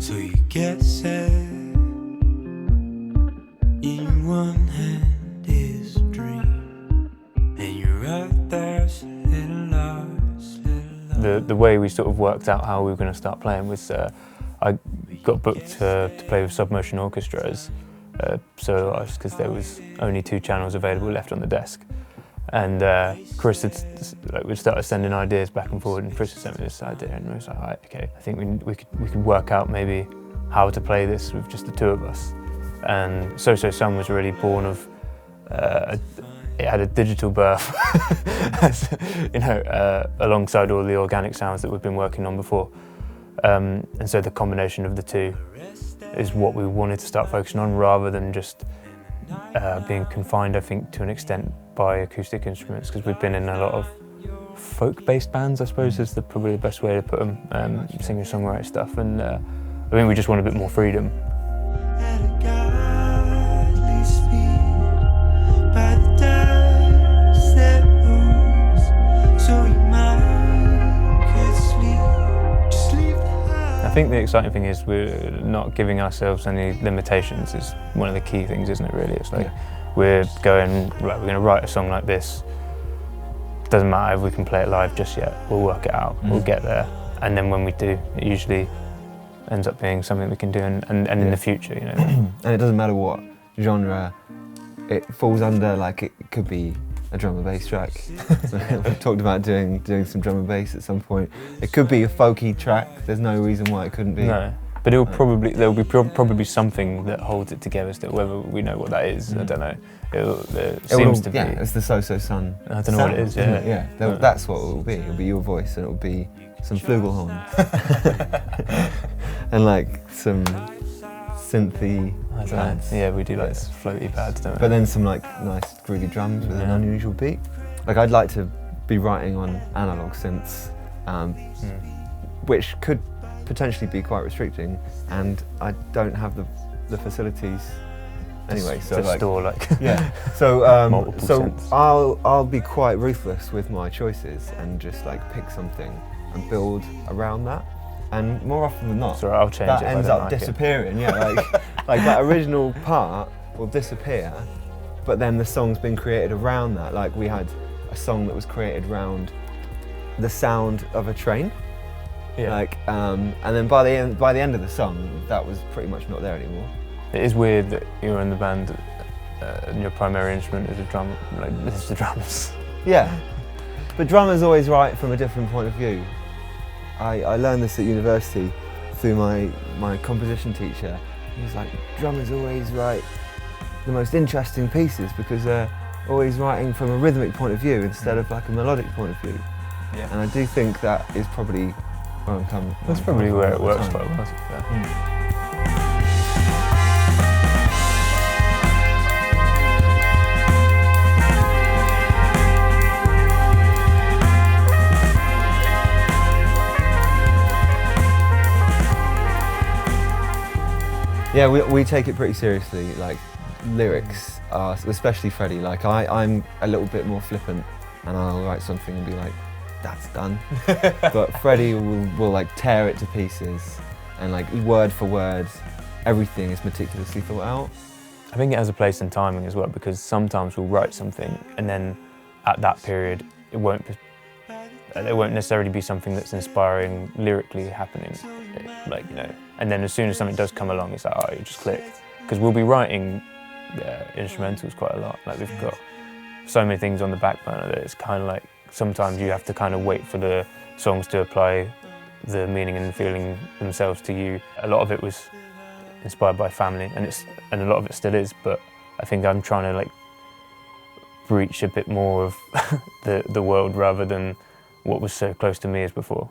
So you get set. In one hand is a dream, and you're right there, little lost, little lost. The way we sort of worked out how we were going to start playing was I got booked to play with Submotion Orchestras, because there was only 2 channels available left on the desk. And Chris we started sending ideas back and forward, and Chris had sent me this idea, and we was like, right, okay, I think we could work out maybe how to play this with just the 2 of us. And So So Sun was really born of it had a digital birth, alongside all the organic sounds that we've been working on before. And so the combination of the 2 is what we wanted to start focusing on, rather than just being confined, I think, to an extent by acoustic instruments, because we've been in a lot of folk-based bands, I suppose, is probably the best way to put them, singer-songwriter stuff, and I think we just want a bit more freedom. At a godly speed, by the dust that moves, so your mind could sleep. Just leave the house. I think the exciting thing is we're not giving ourselves any limitations is one of the key things, isn't it, really? It's like we're going, right, we're going to write a song like this. Doesn't matter if we can play it live just yet, we'll work it out, we'll get there. And then when we do, it usually ends up being something we can do and in the future, you know. And it doesn't matter what genre it falls under, like it could be a drum and bass track. We've talked about doing some drum and bass at some point. It could be a folky track, there's no reason why it couldn't be. No, but there'll be probably something that holds it together still, whether we know what that is, I don't know. It seems to be. Yeah, it's the So So Sun. I don't know what it is, yeah. Yeah, that's what it will be. It'll be your voice, and it'll be some flugelhorn. And like some synthy pads. Yeah, we do like floaty pads, don't we? But then some like nice groovy drums with an unusual beat. Like I'd like to be writing on analog synths, which could potentially be quite restricting, and I don't have the facilities anyway. So to store like yeah. So multiple synths. I'll be quite ruthless with my choices and just like pick something and build around that. And more often than not, Sorry, I'll change that it if I ends don't up like it. disappearing. Yeah, like that original part will disappear, but then the song's been created around that. Like we had a song that was created around the sound of a train. Yeah. Like, and then by the end of the song, that was pretty much not there anymore. It is weird that you're in the band and your primary instrument is a drum, like this is the drums. Yeah, but drummers always write from a different point of view. I learned this at university through my composition teacher. He was like, drummers always write the most interesting pieces because they're always writing from a rhythmic point of view instead of like a melodic point of view. Yeah. And I do think that is probably where I'm coming from. That's probably where it works quite well, to be fair. Yeah, we take it pretty seriously. Like lyrics are, especially Freddie. Like I'm a little bit more flippant, and I'll write something and be like, "That's done." But Freddie will like tear it to pieces, and like word for word, everything is meticulously thought out. I think it has a place in timing as well, because sometimes we'll write something and then at that period it won't necessarily be something that's inspiring lyrically happening, like, you know. And then as soon as something does come along, it's like, oh, you just click. Because we'll be writing instrumentals quite a lot. Like we've got so many things on the back burner that it's kind of like sometimes you have to kind of wait for the songs to apply the meaning and feeling themselves to you. A lot of it was inspired by family, and a lot of it still is. But I think I'm trying to like breach a bit more of the world rather than what was so close to me as before.